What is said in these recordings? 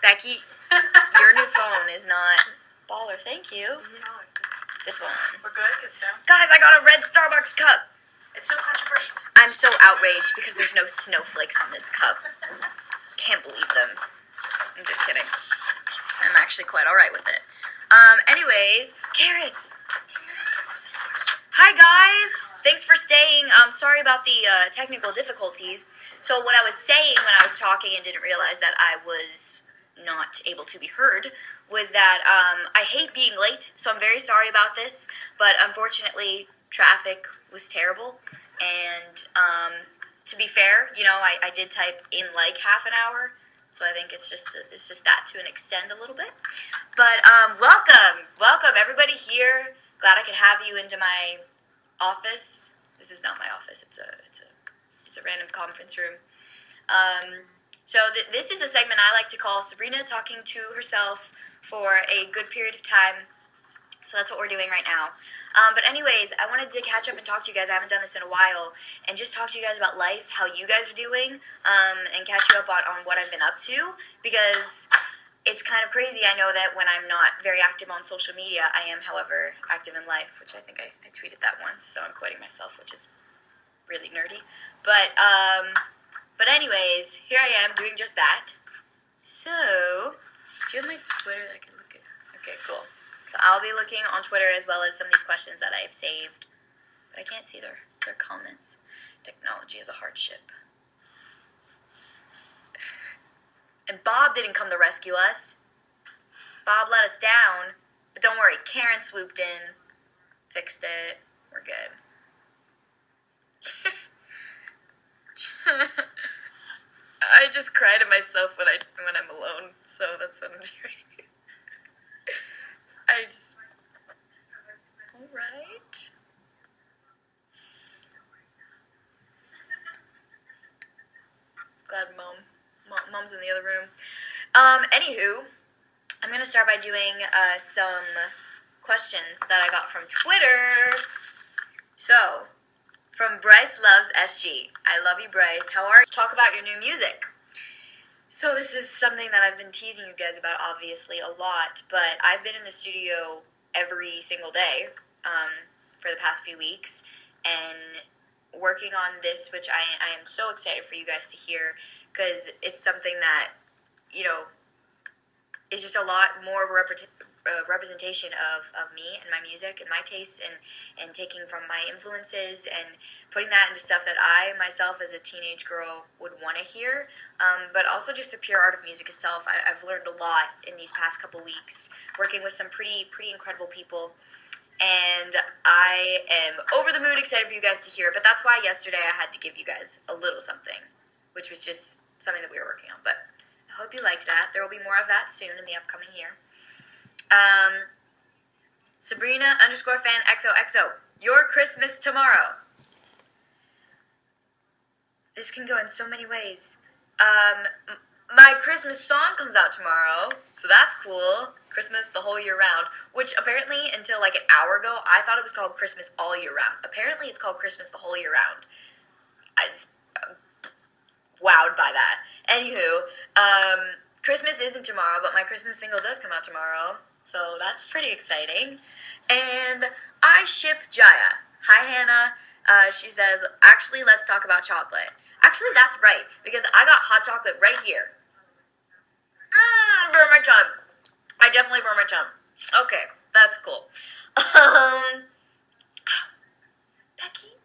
Becky, your new phone is not baller. Thank you. This one. We're good? If so. Guys, I got a red Starbucks cup. It's so controversial. I'm so outraged because there's no snowflakes on this cup. Can't believe them. I'm just kidding. I'm actually quite alright with it. Anyways, carrots. Hi guys! Thanks for staying. Sorry about the technical difficulties. So what I was saying when I was talking and didn't realize that I was not able to be heard was that I hate being late, so I'm very sorry about this, but unfortunately traffic was terrible, and to be fair, you know, I did type in like half an hour, so I think it's just that to an extent a little bit. But welcome everybody here. Glad I could have you into my office. This is not my office. It's a random conference room. So this is a segment I like to call Sabrina talking to herself for a good period of time. So that's what we're doing right now. But anyways, I wanted to catch up and talk to you guys. I haven't done this in a while. And just talk to you guys about life, how you guys are doing, and catch you up on what I've been up to. Because it's kind of crazy. I know that when I'm not very active on social media, I am, however, active in life, which I think I tweeted that once, so I'm quoting myself, which is really nerdy. But anyways, here I am doing just that. So, do you have my Twitter that I can look at? Okay, cool. So I'll be looking on Twitter as well as some of these questions that I have saved. But I can't see their comments. Technology is a hardship. And Bob didn't come to rescue us. Bob let us down. But don't worry, Karen swooped in, fixed it. We're good. I just cry to myself when I'm alone, so that's what I'm doing. Alright. Glad Mom's in the other room. Anywho, I'm gonna start by doing some questions that I got from Twitter. So, from Bryce Loves SG. I love you, Bryce. How are you? Talk about your new music. So this is something that I've been teasing you guys about, obviously, a lot, but I've been in the studio every single day for the past few weeks, and working on this, which I am so excited for you guys to hear, because it's something that, you know, is just a lot more of a representation of me and my music and my tastes, and taking from my influences and putting that into stuff that I myself as a teenage girl would want to hear, but also just the pure art of music itself. I've learned a lot in these past couple weeks working with some pretty incredible people, and I am over the moon excited for you guys to hear. But that's why yesterday I had to give you guys a little something, which was just something that we were working on. But I hope you liked that. There will be more of that soon in the upcoming year. Sabrina _fan XOXO. Your Christmas tomorrow. This can go in so many ways. My Christmas song comes out tomorrow, so that's cool. Christmas the whole year round, which apparently until like an hour ago, I thought it was called Christmas all year round. Apparently it's called Christmas the whole year round. I was wowed by that. Anywho, Christmas isn't tomorrow, but my Christmas single does come out tomorrow. So that's pretty exciting. And I ship Jaya. Hi, Hannah. She says, actually, let's talk about chocolate. Actually, that's right, because I got hot chocolate right here. Burn my tongue. I definitely burn my tongue. Okay, that's cool. Becky,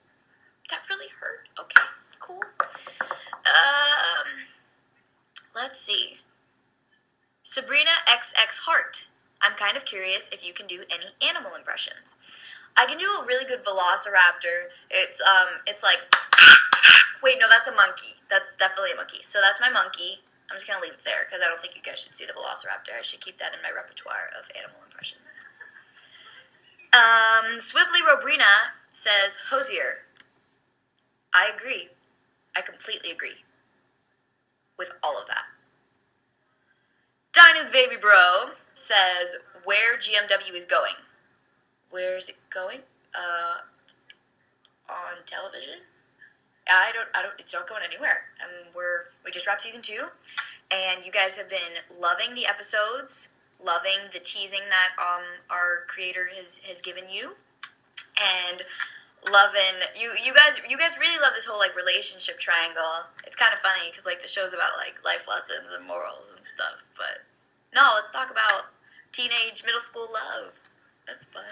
that really hurt. Okay, cool. Let's see. Sabrina XX Heart. I'm kind of curious if you can do any animal impressions. I can do a really good velociraptor. It's like, wait, no, that's a monkey. That's definitely a monkey. So that's my monkey. I'm just going to leave it there because I don't think you guys should see the velociraptor. I should keep that in my repertoire of animal impressions. Swiftly Robrina says, Hosier. I agree. I completely agree with all of that. Dinah's baby bro says where GMW is going. Where is it going? On television? I don't. It's not going anywhere. We just wrapped season 2, and you guys have been loving the episodes, loving the teasing that our creator has given you, and loving you guys really love this whole like relationship triangle. It's kind of funny because like the show's about like life lessons and morals and stuff, but no, let's talk about teenage middle school love. That's fun.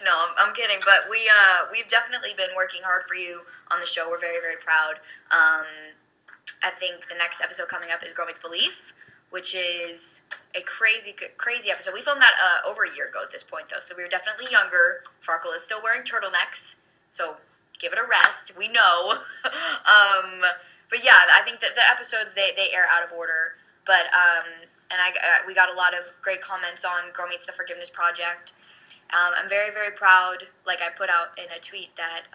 No, I'm kidding, but we've definitely been working hard for you on the show. We're very, very proud. I think the next episode coming up is Girl Meets Belief, which is a crazy episode. We filmed that over a year ago at this point, though, so we were definitely younger. Farkle is still wearing turtlenecks, so give it a rest. We know. But yeah, I think that the episodes, they air out of order. But, and we got a lot of great comments on Girl Meets the Forgiveness Project. I'm very, very proud, like I put out in a tweet, that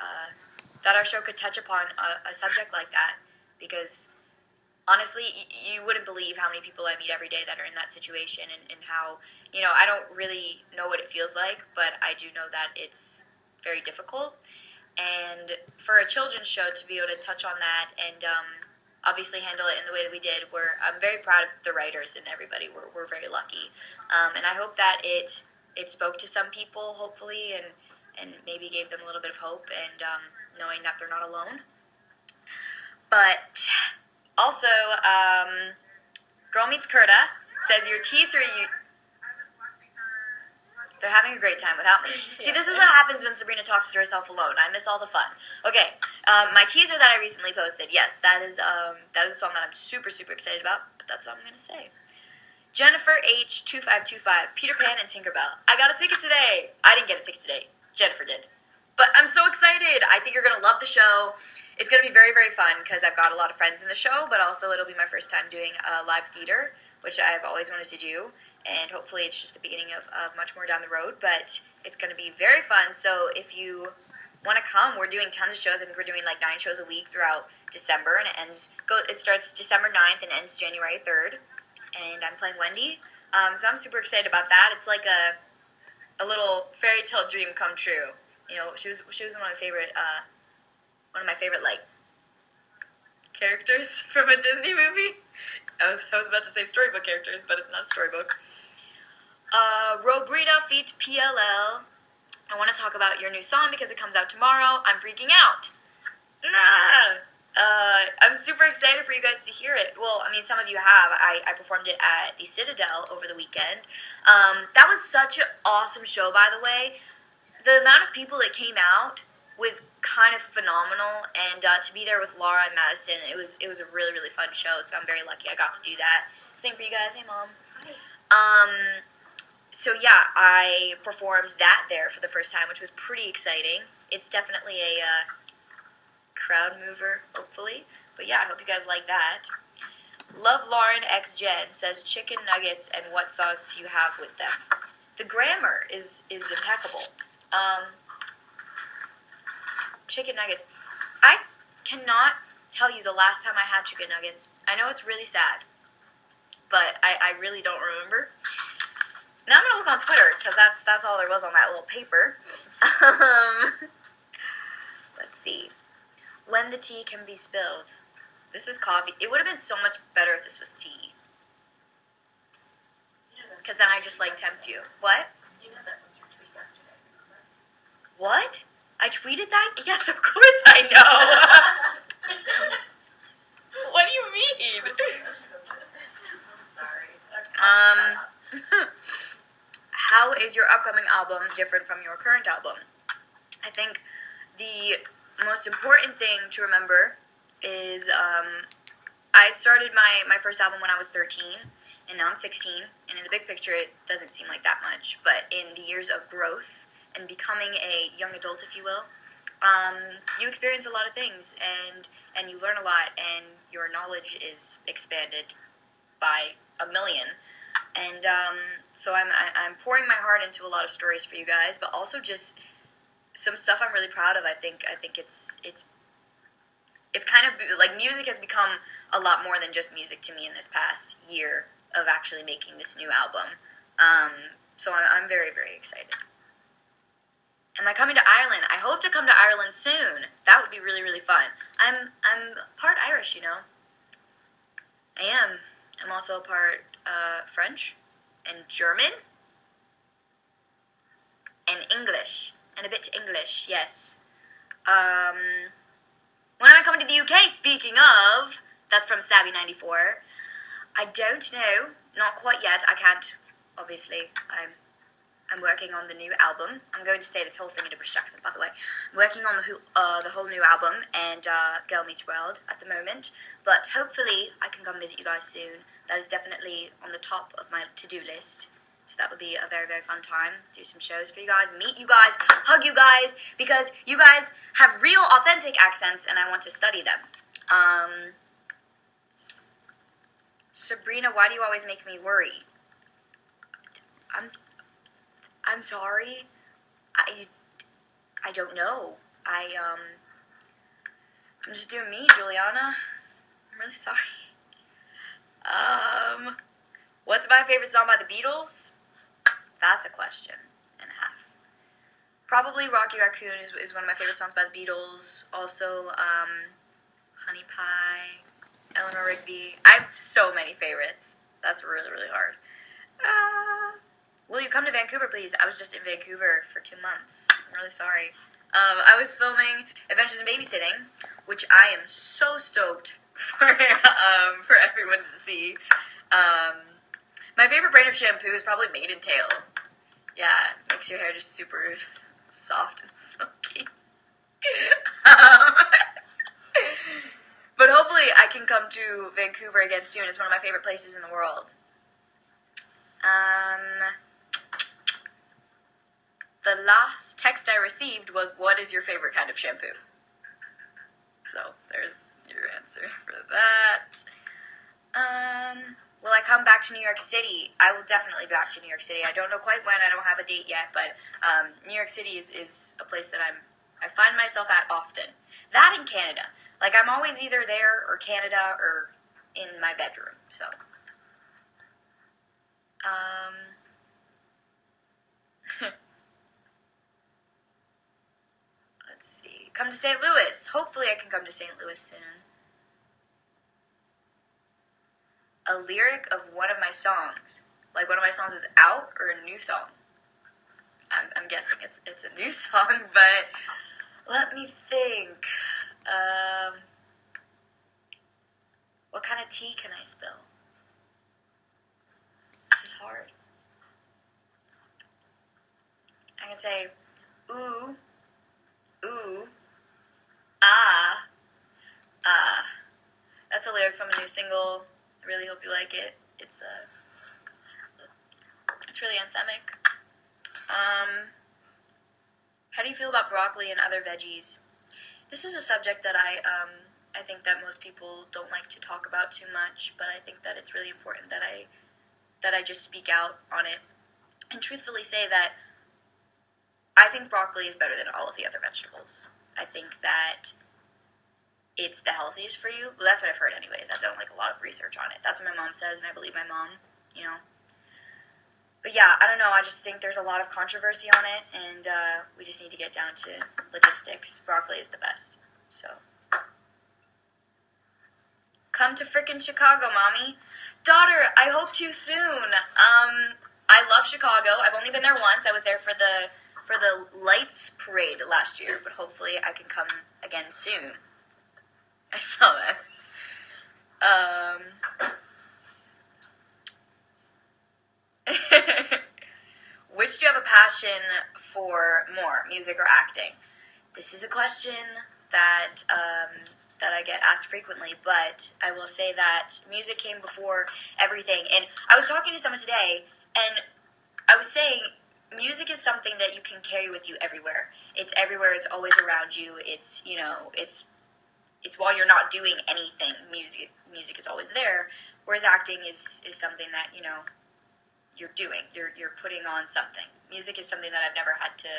our show could touch upon a subject like that, because honestly, you wouldn't believe how many people I meet every day that are in that situation, and how, I don't really know what it feels like, but I do know that it's very difficult. And for a children's show to be able to touch on that and obviously handle it in the way that we did, I'm very proud of the writers and everybody. We're very lucky. And I hope that it spoke to some people, hopefully, and maybe gave them a little bit of hope, and knowing that they're not alone. But also, Girl Meets Curta says your teaser, they're having a great time without me. See, this is what happens when Sabrina talks to herself alone. I miss all the fun. Okay, my teaser that I recently posted, yes, that is a song that I'm super, super excited about, but that's all I'm going to say. Jennifer H2525, Peter Pan and Tinkerbell. I got a ticket today. I didn't get a ticket today. Jennifer did. But I'm so excited. I think you're going to love the show. It's going to be very, very fun because I've got a lot of friends in the show, but also it'll be my first time doing live theater, which I've always wanted to do, and hopefully it's just the beginning of much more down the road, but it's going to be very fun. So if you want to come, we're doing tons of shows. I think we're doing like 9 shows a week throughout December, and it starts December 9th and ends January 3rd, and I'm playing Wendy. So I'm super excited about that. It's like a little fairy tale dream come true. She was one of my favorite like characters from a Disney movie. I was about to say storybook characters, but it's not a storybook. Robrina feat. PLL. I want to talk about your new song because it comes out tomorrow. I'm freaking out. I'm super excited for you guys to hear it. Well, I mean, some of you have. I performed it at the Citadel over the weekend. That was such an awesome show, by the way. The amount of people that came out was kind of phenomenal, and to be there with Laura and Madison, it was a really, really fun show, so I'm very lucky I got to do that. Same for you guys. Hey, Mom. Hi. So yeah, I performed that there for the first time, which was pretty exciting. It's definitely a crowd mover, hopefully. But yeah, I hope you guys like that. Love Lauren X Jen says chicken nuggets and what sauce you have with them. The grammar is impeccable. Chicken nuggets. I cannot tell you the last time I had chicken nuggets. I know it's really sad, but I really don't remember. Now I'm gonna look on Twitter because that's all there was on that little paper. Let's see. When the tea can be spilled. This is coffee. It would have been so much better if this was tea. Because then I just like tempt you. What? You know that was your tweet yesterday. What? I tweeted that? Yes, of course I know. What do you mean? I'm sorry. How is your upcoming album different from your current album? I think the most important thing to remember is I started my first album when I was 13, and now I'm 16, and in the big picture it doesn't seem like that much, but in the years of growth and becoming a young adult, if you will, you experience a lot of things, and you learn a lot, and your knowledge is expanded by a million. And so I'm pouring my heart into a lot of stories for you guys, but also just some stuff I'm really proud of. I think it's kind of like music has become a lot more than just music to me in this past year of actually making this new album. So I'm very, very excited. Am I coming to Ireland? I hope to come to Ireland soon. That would be really, really fun. I'm part Irish, you know. I am. I'm also part French and German and English. And a bit English, yes. When am I coming to the UK? Speaking of, that's from Sabby94. I don't know. Not quite yet. I can't, obviously. I'm working on the new album. I'm going to say this whole thing in a British accent, by the way. I'm working on the whole new album and Girl Meets World at the moment. But hopefully I can come visit you guys soon. That is definitely on the top of my to-do list. So that would be a very, very fun time. Do some shows for you guys, meet you guys, hug you guys, because you guys have real, authentic accents, and I want to study them. Sabrina, why do you always make me worry? I'm sorry. I don't know. I'm just doing me, Juliana. I'm really sorry. What's my favorite song by the Beatles? That's a question and a half. Probably Rocky Raccoon is one of my favorite songs by the Beatles. Also, Honey Pie, Eleanor Rigby. I have so many favorites. That's really, really hard. Will you come to Vancouver, please? I was just in Vancouver for 2 months. I'm really sorry. I was filming Adventures in Babysitting, which I am so stoked for everyone to see. My favorite brand of shampoo is probably Made in Tail. Yeah, it makes your hair just super soft and silky. But hopefully I can come to Vancouver again soon. It's one of my favorite places in the world. The last text I received was, what is your favorite kind of shampoo? So, there's your answer for that. Will I come back to New York City? I will definitely be back to New York City. I don't know quite when. I don't have a date yet, but New York City is a place that I find myself at often. That in Canada. Like, I'm always either there or Canada or in my bedroom, so. Let's see. Come to St. Louis. Hopefully I can come to St. Louis soon. A lyric of one of my songs. Like one of my songs is out or a new song. I'm guessing it's a new song, but let me think. What kind of tea can I spill? This is hard. I can say, ooh, ooh, ah, ah. That's a lyric from a new single. I really hope you like it. It's really anthemic. How do you feel about broccoli and other veggies? This is a subject that I think that most people don't like to talk about too much, but I think that it's really important that I just speak out on it and truthfully say that I think broccoli is better than all of the other vegetables. I think that it's the healthiest for you. Well, that's what I've heard anyways. I've done like a lot of research on it. That's what my mom says, and I believe my mom, you know. But yeah, I don't know. I just think there's a lot of controversy on it, and we just need to get down to logistics. Broccoli is the best. So. Come to frickin' Chicago, mommy. Daughter, I hope to soon. I love Chicago. I've only been there once. I was there for the Lights Parade last year, but hopefully I can come again soon. I saw that. Which do you have a passion for more, music or acting? This is a question that I get asked frequently, but I will say that music came before everything. And I was talking to someone today, and I was saying music is something that you can carry with you everywhere. It's everywhere. It's always around you. It's, you know, it's while you're not doing anything, music is always there. Whereas acting is something that, you know, you're doing. You're putting on something. Music is something that I've never had to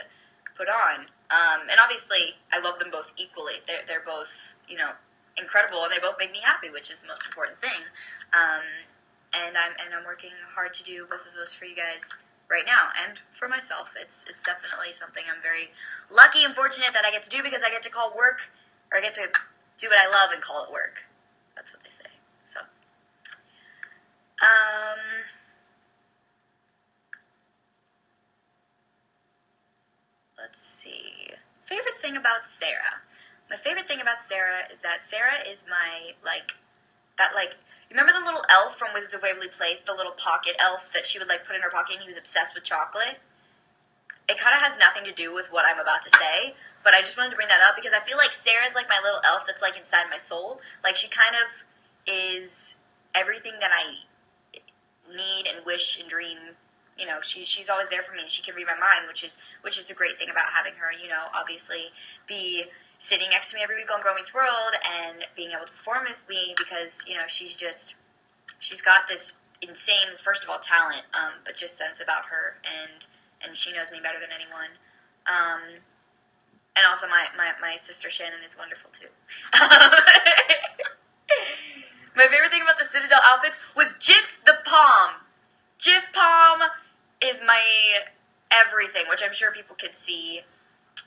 put on. And obviously, I love them both equally. They're both, you know, incredible, and they both make me happy, which is the most important thing. And I'm working hard to do both of those for you guys right now, and for myself. It's definitely something I'm very lucky and fortunate that I get to do, because I get to call work, or I get to do what I love and call it work. That's what they say. So, Um, let's see. Favorite thing about Sarah. My favorite thing about Sarah is that Sarah is my, you remember the little elf from Wizards of Waverly Place, the little pocket elf that she would, put in her pocket and he was obsessed with chocolate? It kind of has nothing to do with what I'm about to say, but I just wanted to bring that up because I feel like Sarah's like my little elf that's, inside my soul. She kind of is everything that I need and wish and dream. She's always there for me, and she can read my mind, which is the great thing about having her. Obviously be sitting next to me every week on Girl Meets World and being able to perform with me because she's got this insane, first of all, talent, but just sense about her, and she knows me better than anyone. And also my sister Shannon is wonderful too. My favorite thing about the Citadel outfits was Jif the Palm. Jif Palm is my everything, which I'm sure people could see.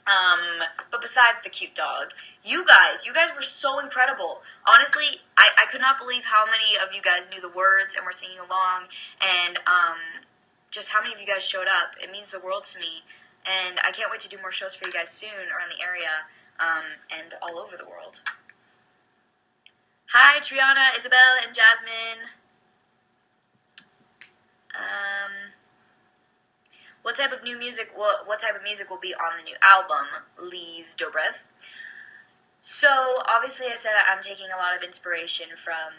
But besides the cute dog, you guys were so incredible. Honestly, I could not believe how many of you guys knew the words and were singing along, and just how many of you guys showed up. It means the world to me, and I can't wait to do more shows for you guys soon around the area, and all over the world. Hi, Triana, Isabel, and Jasmine. What type of music will be on the new album, Lise Dobrev? So, obviously I said I'm taking a lot of inspiration from,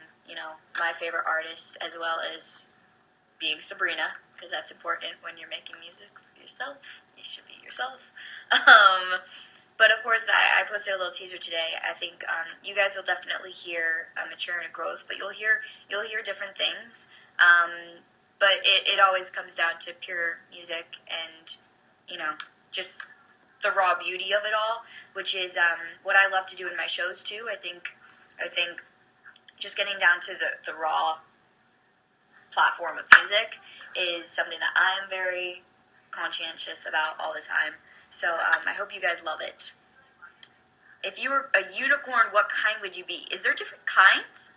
my favorite artists, as well as being Sabrina, because that's important when you're making music for yourself. You should be yourself. But of course, I posted a little teaser today. I think you guys will definitely hear a mature and a growth, but you'll hear different things. But it always comes down to pure music and, just the raw beauty of it all, which is what I love to do in my shows too. I think just getting down to the raw platform of music is something that I'm very conscientious about all the time. So I hope you guys love it. If you were a unicorn, what kind would you be? Is there different kinds?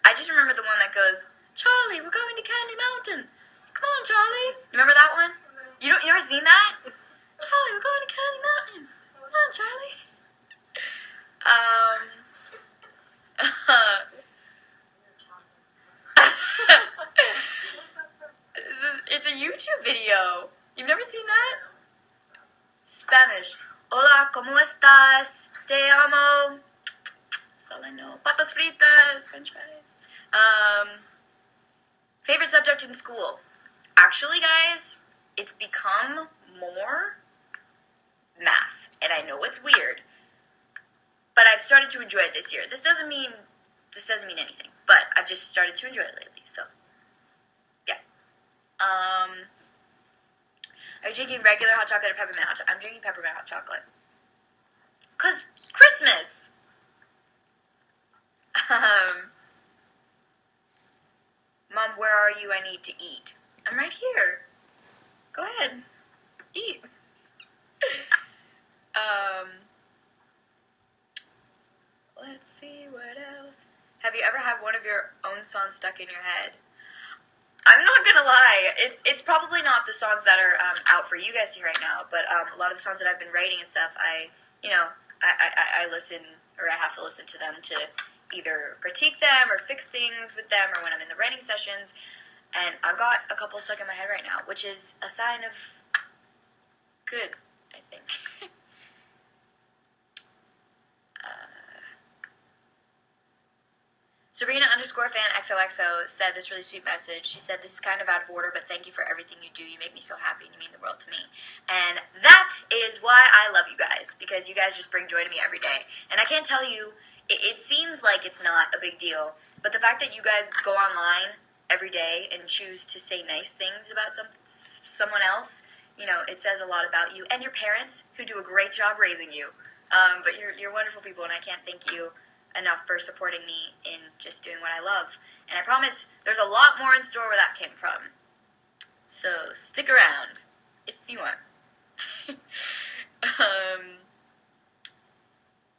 I just remember the one that goes, Charlie, we're going to Candy Mountain. Come on, Charlie. You remember that one? You never seen that? Charlie, we're going to Candy Mountain. Come on, Charlie. It's a YouTube video. You've never seen that? Spanish. Hola, ¿cómo estás? Te amo. That's all I know. Papas fritas, French fries. Favorite subject in school? Actually, guys, it's become more math. And I know it's weird, but I've started to enjoy it this year. This doesn't mean anything, but I've just started to enjoy it lately, so yeah. Are you drinking regular hot chocolate or peppermint hot chocolate? I'm drinking peppermint hot chocolate. 'Cause Christmas! Mom, where are you? I need to eat. I'm right here. Go ahead. Eat. Let's see, what else? Have you ever had one of your own songs stuck in your head? I'm not gonna lie, it's probably not the songs that are out for you guys to hear right now, but a lot of the songs that I've been writing and stuff, I listen, or I have to listen to them to either critique them or fix things with them, or when I'm in the writing sessions, and I've got a couple stuck in my head right now, which is a sign of good, I think. Sabrina_fan XOXO said this really sweet message. She said, this is kind of out of order, but thank you for everything you do. You make me so happy and you mean the world to me. And that is why I love you guys, because you guys just bring joy to me every day. And I can't tell you, it seems like it's not a big deal, but the fact that you guys go online every day and choose to say nice things about someone else, it says a lot about you and your parents, who do a great job raising you. But you're wonderful people, and I can't thank you enough for supporting me in just doing what I love. And I promise there's a lot more in store where that came from. So stick around if you want.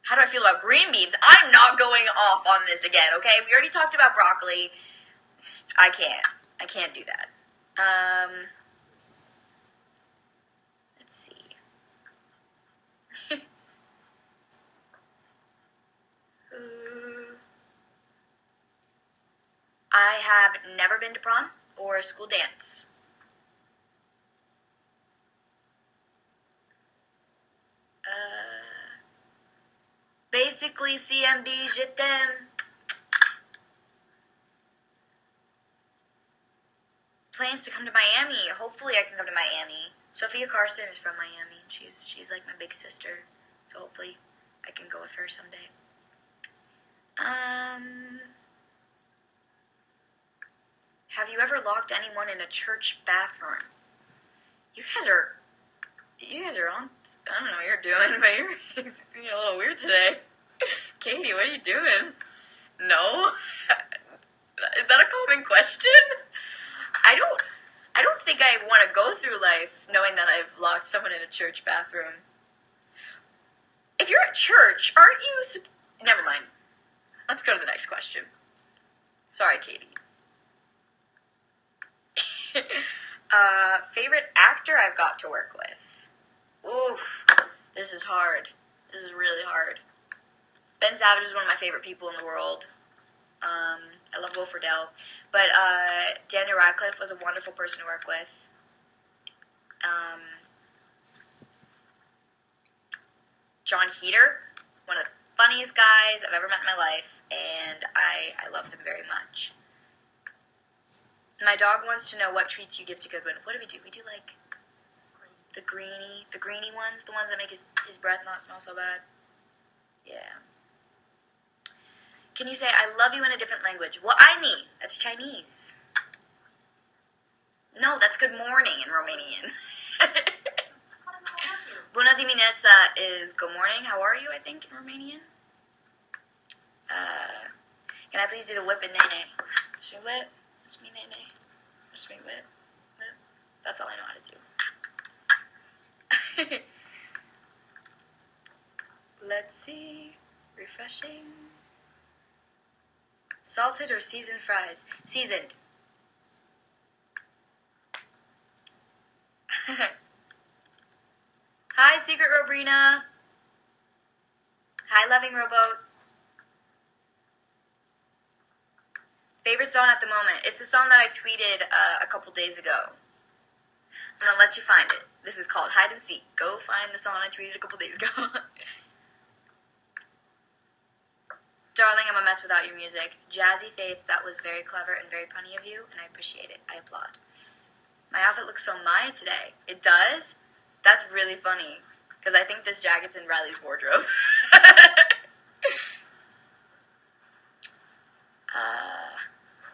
How do I feel about green beans? I'm not going off on this again, okay? We already talked about broccoli. I can't do that. Let's see. I have never been to prom or a school dance. Basically, CMB, je t'aime. Plans to come to Miami. Hopefully I can come to Miami. Sophia Carson is from Miami. She's like my big sister. So hopefully I can go with her someday. Have you ever locked anyone in a church bathroom? You guys are on, I don't know what you're doing, but you're a little weird today. Katie, what are you doing? No? Is that a common question? I don't think I want to go through life knowing that I've locked someone in a church bathroom. If you're at church, aren't you... Never mind. Let's go to the next question. Sorry, Katie. Favorite actor I've got to work with? Oof. This is hard. This is really hard. Ben Savage is one of my favorite people in the world. I love Will Friedle. But Daniel Radcliffe was a wonderful person to work with. John Heater, one of the funniest guys I've ever met in my life, and I love him very much. My dog wants to know what treats you give to Goodwin. What do? We do like the greeny ones, the ones that make his breath not smell so bad. Yeah. Can you say I love you in a different language? Well, Aini, that's Chinese. No, that's good morning in Romanian. Bună dimineața is good morning. How are you, I think, in Romanian? Can I please do the whip and nene? Should we whip? Let's me nene. Let's me whip. Whip. That's all I know how to do. Let's see. Refreshing. Salted or seasoned fries? Seasoned. Hi, Secret Robrina. Hi, Loving Rowboat. Favorite song at the moment? It's a song that I tweeted a couple days ago. I'm gonna let you find it. This is called Hide and Seek. Go find the song I tweeted a couple days ago. Darling, I'm a mess without your music. Jazzy Faith, that was very clever and very punny of you, and I appreciate it. I applaud. My outfit looks so Maya today. It does? That's really funny, because I think this jacket's in Riley's wardrobe.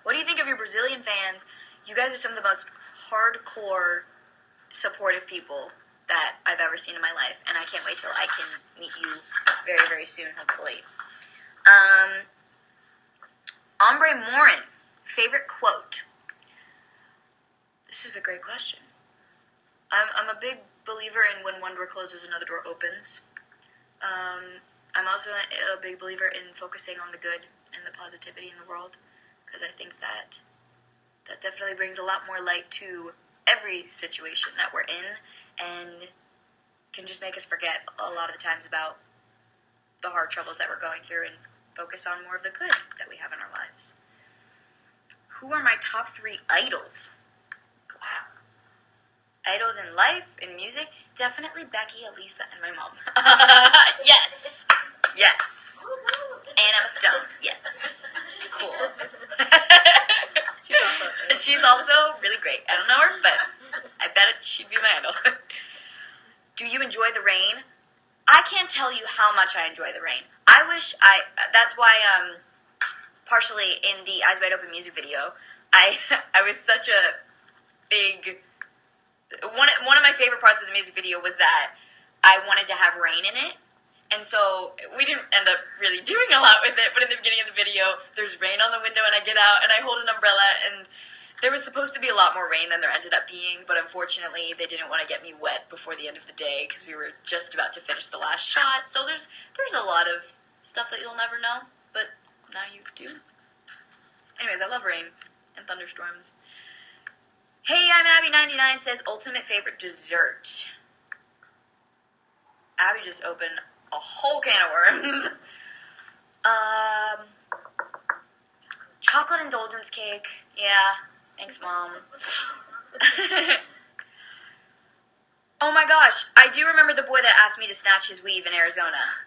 What do you think of your Brazilian fans? You guys are some of the most hardcore, supportive people that I've ever seen in my life, and I can't wait till I can meet you very, very soon, hopefully. Ombre Morin, favorite quote? This is a great question. I'm a big believer in when one door closes, another door opens. I'm also a big believer in focusing on the good and the positivity in the world, because I think that definitely brings a lot more light to every situation that we're in, and can just make us forget a lot of the times about the hard troubles that we're going through and focus on more of the good that we have in our lives. Who are my top 3 idols? Wow. Idols in life, in music? Definitely Becky, Elisa, and my mom. Yes! Yes. And Emma Stone. Yes. Cool. She's also really great. I don't know her, but I bet she'd be my idol. Do you enjoy the rain? I can't tell you how much I enjoy the rain. That's why, partially in the Eyes Wide Open music video, I was such a big, one of my favorite parts of the music video was that I wanted to have rain in it, and so we didn't end up really doing a lot with it, but in the beginning of the video, there's rain on the window, and I get out, and I hold an umbrella, and there was supposed to be a lot more rain than there ended up being, but unfortunately, they didn't want to get me wet before the end of the day, because we were just about to finish the last shot, so there's a lot of stuff that you'll never know, but now you do. Anyways, I love rain, and thunderstorms. Hey, I'm Abby99 says ultimate favorite dessert. Abby just opened a whole can of worms. Chocolate indulgence cake. Yeah. Thanks, Mom. Oh my gosh, I do remember the boy that asked me to snatch his weave in Arizona.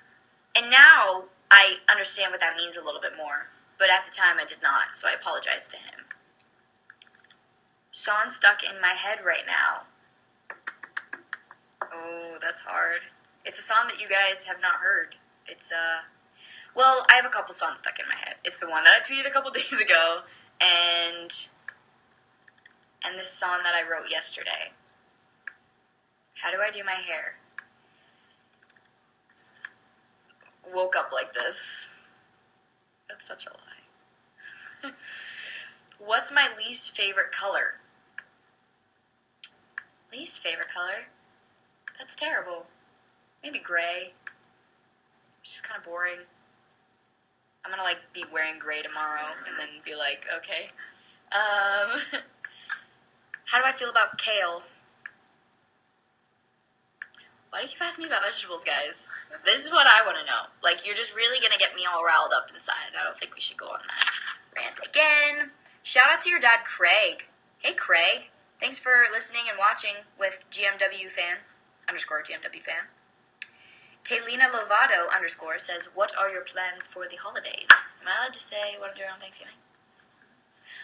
And now I understand what that means a little bit more. But at the time I did not, so I apologize to him. Song stuck in my head right now. Oh, that's hard. It's a song that you guys have not heard. It's, well, I have a couple songs stuck in my head. It's the one that I tweeted a couple days ago, and this song that I wrote yesterday. How do I do my hair? Woke up like this. That's such a lie. What's my least favorite color? Least favorite color? That's terrible. Maybe gray. It's just kind of boring. I'm gonna, like, be wearing gray tomorrow and then be like, okay. How do I feel about kale? Why do you keep asking me about vegetables, guys? This is what I want to know. Like, you're just really gonna get me all riled up inside. I don't think we should go on that rant again. Shout out to your dad, Craig. Hey, Craig. Thanks for listening and watching with GMW fan, _ GMW fan. Taylina Lovato _ says, what are your plans for the holidays? Am I allowed to say what I'm doing on Thanksgiving?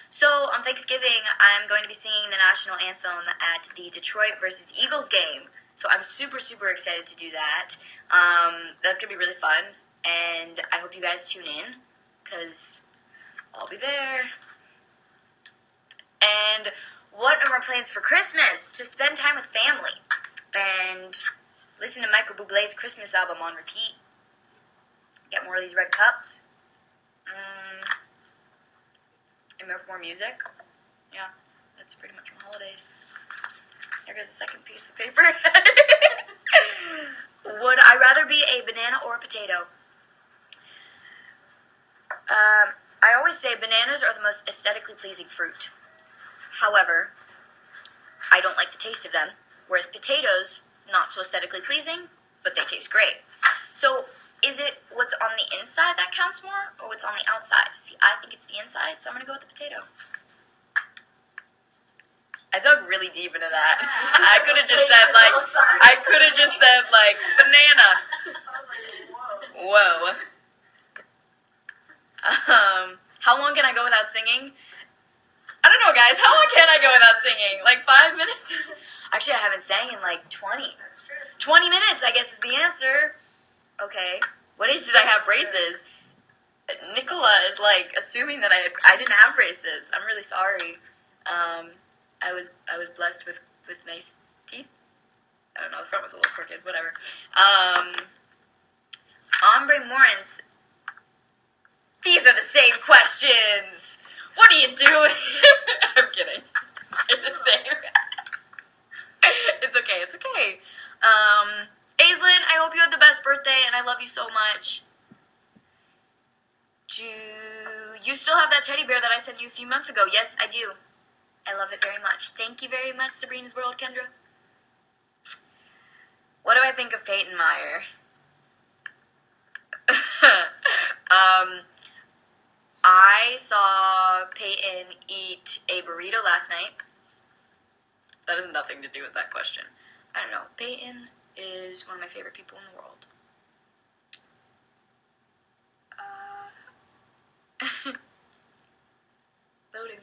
So, on Thanksgiving, I'm going to be singing the national anthem at the Detroit versus Eagles game. So I'm super, super excited to do that. That's going to be really fun. And I hope you guys tune in, because I'll be there. And what are our plans for Christmas? To spend time with family. And listen to Michael Bublé's Christmas album on repeat. Get more of these red cups. And more music. Yeah, that's pretty much my holidays. There goes the second piece of paper. Would I rather be a banana or a potato? I always say bananas are the most aesthetically pleasing fruit. However, I don't like the taste of them. Whereas potatoes, not so aesthetically pleasing, but they taste great. So, is it what's on the inside that counts more, or what's on the outside? See, I think it's the inside, so I'm going to go with the potato. I dug really deep into that. I could have just said, banana. Whoa. How long can I go without singing? I don't know, guys. How long can I go without singing? Like 5 minutes? Actually, I haven't sang in like 20. 20 minutes, I guess, is the answer. Okay. What age did I have braces? Nicola is, like, assuming that I didn't have braces. I'm really sorry. I was blessed with nice teeth. I don't know, the front was a little crooked, whatever. Ombre Morans. These are the same questions. What are you doing? I'm kidding. They're the same. It's okay. Aislinn, I hope you had the best birthday, and I love you so much. Do you still have that teddy bear that I sent you a few months ago? Yes, I do. I love it very much. Thank you very much, Sabrina's World, Kendra. What do I think of Peyton Meyer? I saw Peyton eat a burrito last night. That has nothing to do with that question. I don't know. Peyton is one of my favorite people in the world.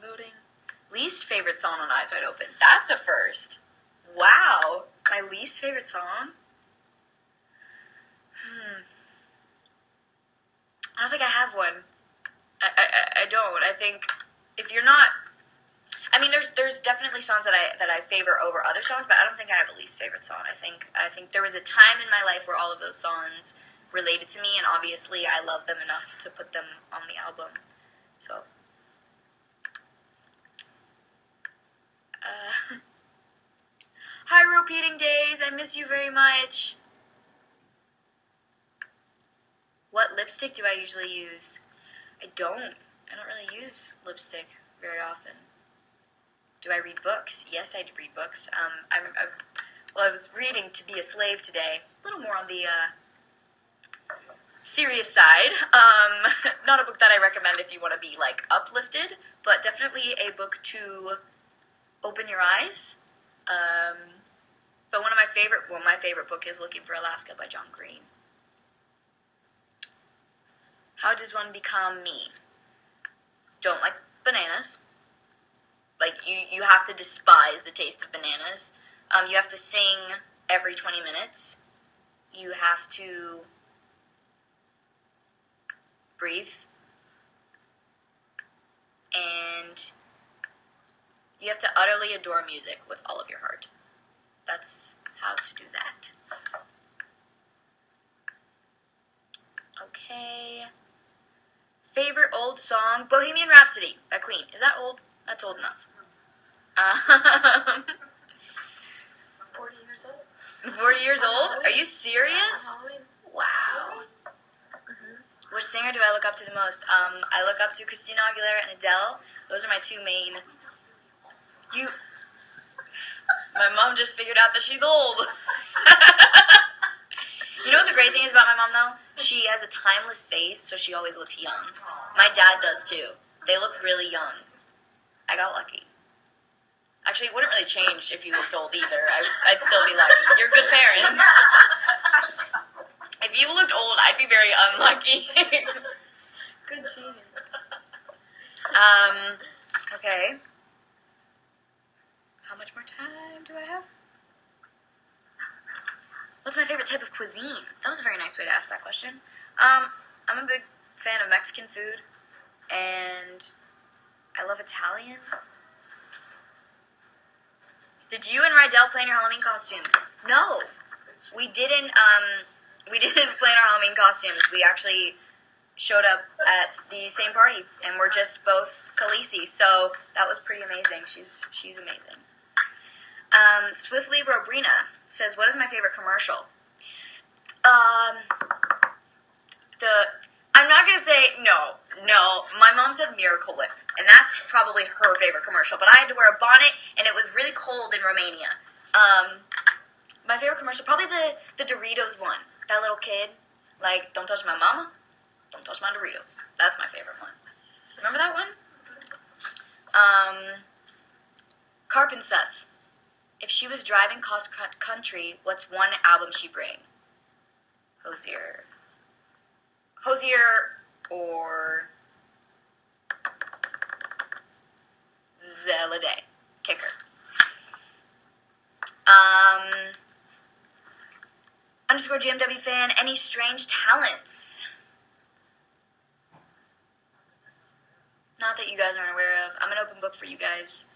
Loading. Least favorite song on Eyes Wide Open. That's a first. Wow. My least favorite song? I don't think I have one. I don't. I think if you're not... I mean, there's definitely songs that I favor over other songs, but I don't think I have a least favorite song. I think there was a time in my life where all of those songs related to me, and obviously I love them enough to put them on the album. So... Hi, Repeating Days. I miss you very much. What lipstick do I usually use? I don't really use lipstick, very often. Do I read books? Yes, I do read books. I was reading To Be a Slave today. A little more on the serious side. Not a book that I recommend if you want to be like uplifted, but definitely a book to open your eyes. But my favorite book is Looking for Alaska by John Green. How does one become me? Don't like bananas. Like, you have to despise the taste of bananas. You have to sing every 20 minutes. You have to breathe. And you have to utterly adore music with all of your heart. That's how to do that. Okay. Favorite old song? Bohemian Rhapsody by Queen. Is that old? That's old enough. 40 years old. 40 years old? Are you serious? Wow. Which singer do I look up to the most? I look up to Christina Aguilera and Adele. Those are my two main. My mom just figured out that she's old. You know what the great thing is about my mom, though? She has a timeless face, so she always looks young. My dad does, too. They look really young. I got lucky. Actually, it wouldn't really change if you looked old, either. I'd still be lucky. You're good parents. If you looked old, I'd be very unlucky. Good genius. Okay. How much more time do I have? What's my favorite type of cuisine? That was a very nice way to ask that question. I'm a big fan of Mexican food, and I love Italian. Did you and Rydell plan your Halloween costumes? No, we didn't. We didn't plan our Halloween costumes. We actually showed up at the same party, and we're just both Khaleesi, so that was pretty amazing. She's amazing. Swiftly Robrina says, what is my favorite commercial? I'm not going to say, no, my mom said Miracle Whip, and that's probably her favorite commercial, but I had to wear a bonnet, and it was really cold in Romania. My favorite commercial, probably the Doritos one. That little kid, like, don't touch my mama, don't touch my Doritos. That's my favorite one. Remember that one? Carpenters. If she was driving cross country, what's one album she'd bring? Hosier or Zeladay. Kicker. Underscore GMW fan, any strange talents? Not that you guys aren't aware of. I'm an open book for you guys.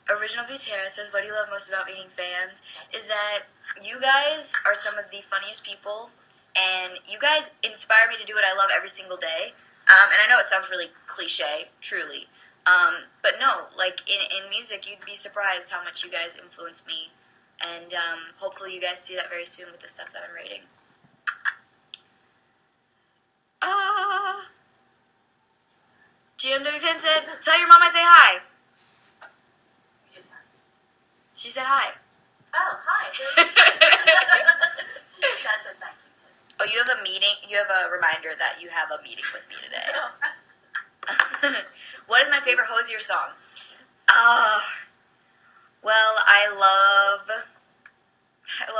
Original Butera says, what do you love most about meeting fans? Is that you guys are some of the funniest people, and you guys inspire me to do what I love every single day. And I know it sounds really cliche, truly. But no, like, in music, you'd be surprised how much you guys influence me. And hopefully you guys see that very soon with the stuff that I'm writing. GMW fan said, tell your mom I say hi. She said hi. Oh, hi. That's a thank you too. Oh, you have a meeting? You have a reminder that you have a meeting with me today. What is my favorite Hosier song? Well, I love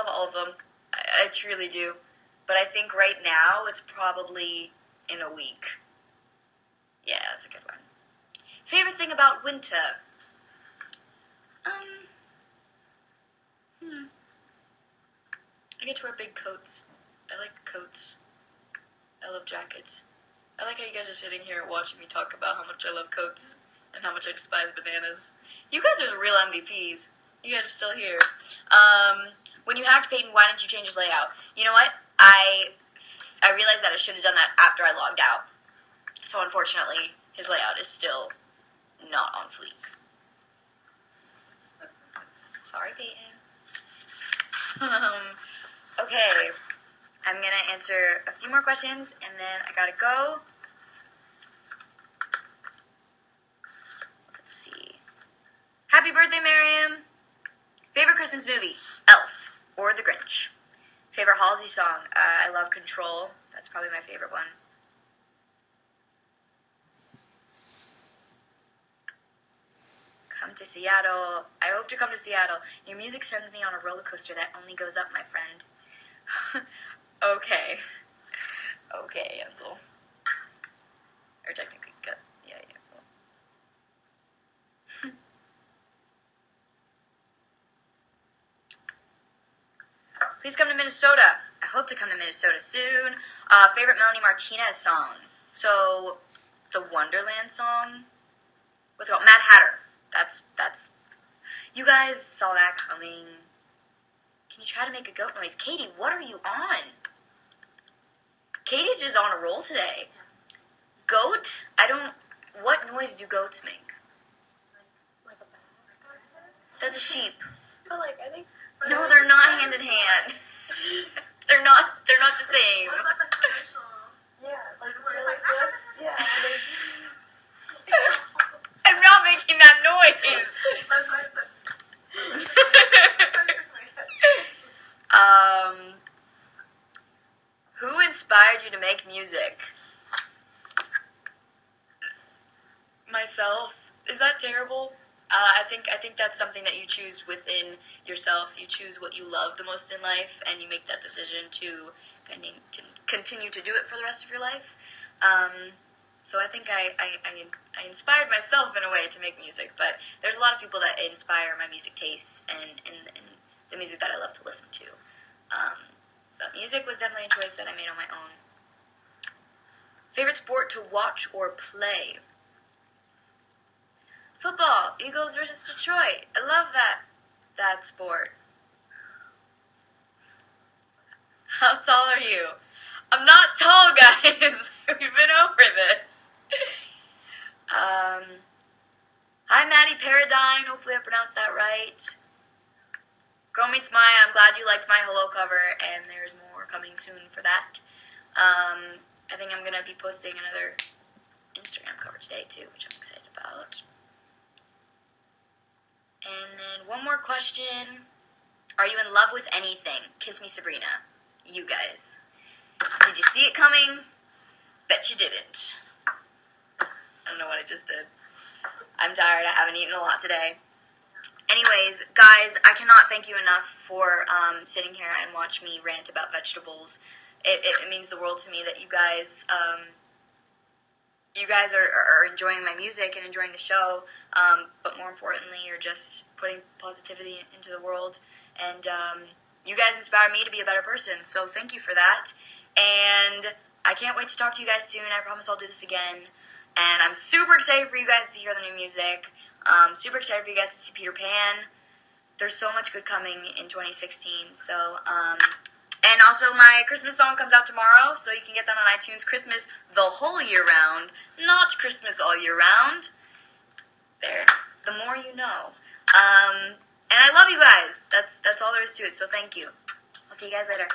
all of them. I truly do. But I think right now it's probably In a Week. Yeah, that's a good one. Favorite thing about winter? I get to wear big coats. I like coats. I love jackets. I like how you guys are sitting here watching me talk about how much I love coats and how much I despise bananas. You guys are the real MVPs. You guys are still here. When you hacked Peyton, why didn't you change his layout? You know what? I realized that I should have done that after I logged out. So unfortunately, his layout is still not on fleek. Sorry, Peyton. Okay, I'm going to answer a few more questions, and then I gotta go. Happy birthday, Miriam. Favorite Christmas movie? Elf or The Grinch. Favorite Halsey song? I love Control. That's probably my favorite one. Come to Seattle. I hope to come to Seattle. Your music sends me on a roller coaster that only goes up, my friend. Okay. Okay, Ansel. Or technically, cut. Yeah. Cool. Please come to Minnesota. I hope to come to Minnesota soon. Favorite Melanie Martinez song? So, the Wonderland song? What's it called? Mad Hatter. That's. You guys saw that coming. Can you try to make a goat noise? Katie, what are you on? Katie's just on a roll today. Goat? What noise do goats make? Like a bat. That's a sheep. But like, I think. No, they're not hand in hand. They're not the same. What about the commercial? Yeah, like Taylor Swift. Yeah. I'm not making that noise. That's what I said. Who inspired you to make music? Myself. Is that terrible? I think that's something that you choose within yourself. You choose what you love the most in life, and you make that decision to continue to do it for the rest of your life. So I think I inspired myself in a way to make music, but there's a lot of people that inspire my music tastes and the music that I love to listen to. But music was definitely a choice that I made on my own. Favorite sport to watch or play? Football, Eagles versus Detroit. I love that sport. How tall are you? I'm not tall, guys. We've been over this. Hi, Maddie Paradine. Hopefully I pronounced that right. Girl Meets Maya, I'm glad you liked my hello cover, and there's more coming soon for that. I think I'm going to be posting another Instagram cover today, too, which I'm excited about. And then one more question. Are you in love with anything? Kiss me, Sabrina. You guys. Did you see it coming? Bet you didn't. I don't know what I just did. I'm tired. I haven't eaten a lot today. Anyways, guys, I cannot thank you enough for sitting here and watch me rant about vegetables. It means the world to me that you guys are enjoying my music and enjoying the show, but more importantly, you're just putting positivity into the world, and you guys inspire me to be a better person, so thank you for that, and I can't wait to talk to you guys soon. I promise I'll do this again, and I'm super excited for you guys to hear the new music. Super excited for you guys to see Peter Pan. There's so much good coming in 2016, so, and also my Christmas song comes out tomorrow, so you can get that on iTunes. Christmas the whole year round, not Christmas all year round. There, the more you know. And I love you guys. That's all there is to it, so thank you. I'll see you guys later.